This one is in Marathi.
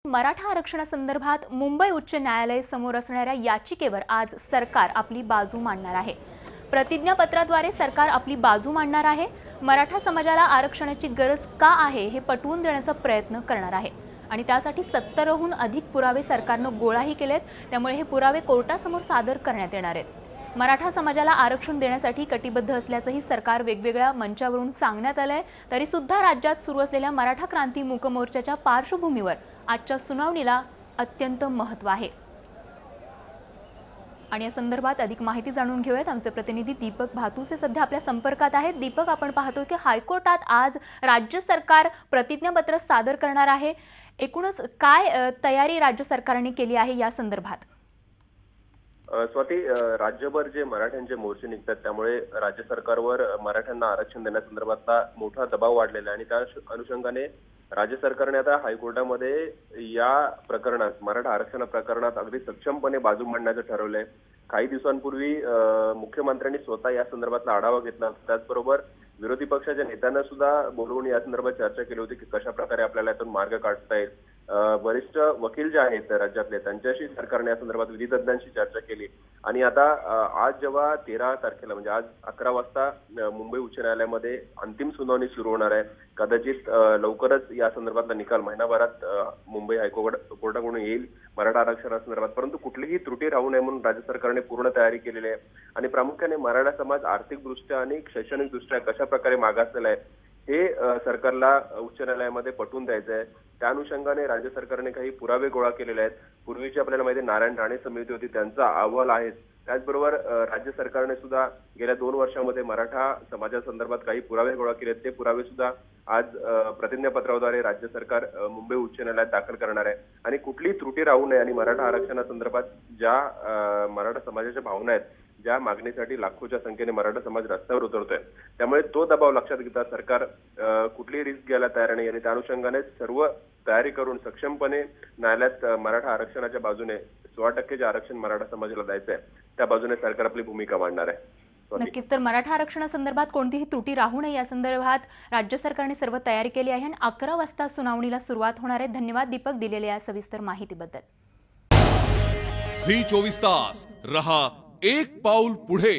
मराठा आरक्षणासंदर्भात मुंबई उच्च न्यायालय समोर असणाऱ्या याचिकेवर आज सरकार आपली बाजू मांडणार आहे। प्रतिज्ञापत्राद्वारे सरकार आपली बाजू मांडणार आहे। मराठा समाजाला आरक्षणाची गरज का आहे हे पटवून देण्याचा प्रयत्न करणार आहे आणि त्यासाठी 70हून अधिक पुरावे सरकारने गोळाही केलेत। त्यामुळे हे पुरावे कोर्टासमोर सादर करण्यात येणार आहेत। मराठा समाजाला आरक्षण देण्यासाठी कटिबद्ध असल्याचंही सरकार वेगवेगळ्या मंचावरून सांगण्यात आलंय। तरी सुद्धा राज्यात सुरू असलेल्या मराठा क्रांती मूक मोर्चाच्या पार्श्वभूमीवर आजच्या सुनावणीला अत्यंत महत्त्व आहे आणि या संदर्भात अधिक माहिती जाणून घेऊयात। आमचे प्रतिनिधी दीपक भातुसे सध्या आपल्या संपर्कात आहेत। दीपक, आपण पाहतोय की हायकोर्टात आज राज्य सरकार प्रतिज्ञापत्र सादर करणार आहे। एकूणच काय तयारी राज्य सरकारने केली आहे या संदर्भात? स्वाती, राज्यभर जे मराठ्यांचे मोर्चे निघतात त्यामुळे राज्य सरकारवर मराठ्यांना आरक्षण देण्यासंदर्भातला मोठा दबाव वाढलेला आहे आणि त्या अनुषंगाने राज्य सरकारने आता हायकोर्टामध्ये या प्रकरणात मराठा आरक्षण प्रकरणात अगदी सक्षमपणे बाजू मांडण्याचं ठरवलंय। काही दिवसांपूर्वी मुख्यमंत्र्यांनी स्वतः या संदर्भातला आढावा घेतला। त्याचबरोबर विरोधी पक्षाच्या नेत्यांना सुद्धा बोलवून या संदर्भात चर्चा केली होती की कशा प्रकारे आपल्याला यातून मार्ग काढता येईल। वरिष्ठ वकील जे आहेत राज्यातले त्यांच्याशी सरकारने या संदर्भात विधितज्ञांशी चर्चा केली आणि आता आज जेव्हा 13 तारखेला म्हणजे आज 11 वाजता मुंबई उच्च न्यायालयामध्ये अंतिम सुनावणी सुरू होणार आहे। कदाचित लवकरच या संदर्भातला निकाल महिनाभरात मुंबई हायकोर्टाकडून येईल मराठा आरक्षणासंदर्भात। परंतु कुठलीही त्रुटी राहू नये म्हणून राज्य सरकारने पूर्ण तयारी केलेली आहे आणि प्रामुख्याने मराठा समाज आर्थिकदृष्ट्या आणि शैक्षणिकदृष्ट्या कशा प्रकारे मागासलेला आहे हे सरकारला उच्च न्यायालयामध्ये पटवून द्यायचं आहे। त्या अनुषंगाने राज्य सरकारने काही पुरावे गोळा केलेले आहेत। पूर्वीची आपल्याला माहिती नारायण राणे समिती होती, त्यांचा अहवाल आहे। त्याचबरोबर राज्य सरकारने सुद्धा गेल्या 2 वर्षांमध्ये मराठा समाजासंदर्भात काही पुरावे गोळा केले। ते पुरावे सुद्धा आज प्रतिज्ञापत्राद्वारे राज्य सरकार मुंबई उच्च न्यायालयात दाखल करणार आहे आणि कुठलीही त्रुटी राहू नये आणि मराठा आरक्षणासंदर्भात ज्या मराठा समाजाच्या भावना आहेत, ज्या मागणीसाठी लाखोच्या संख्येने मराठा समाज रस्त्यावर उतरतोय, त्यामुळे तो दबाव लक्षात घेता सरकार कुठलीही रिस्क घ्यायला तयार नाही आणि त्या अनुषंगाने सर्व तयारी करून सक्षमपणे न्यायालयात मराठा आरक्षणाच्या बाजूने 16% जे आरक्षण मराठा समाजाला द्यायचं आहे त्या बाजूने सरकार आपली भूमिका मांडणार आहे। नक्कीच, तर मराठा आरक्षणासंदर्भात कोणतीही त्रुटी राहू नये या संदर्भात राज्य सरकारने सर्व तयारी केली आहे आणि 11 वाजता सुनावणीला सुरुवात होणार आहे। धन्यवाद दीपक, दिलेल्या सविस्तर माहितीबद्दल। झी 24 तास रहा एक पाऊल पुढे।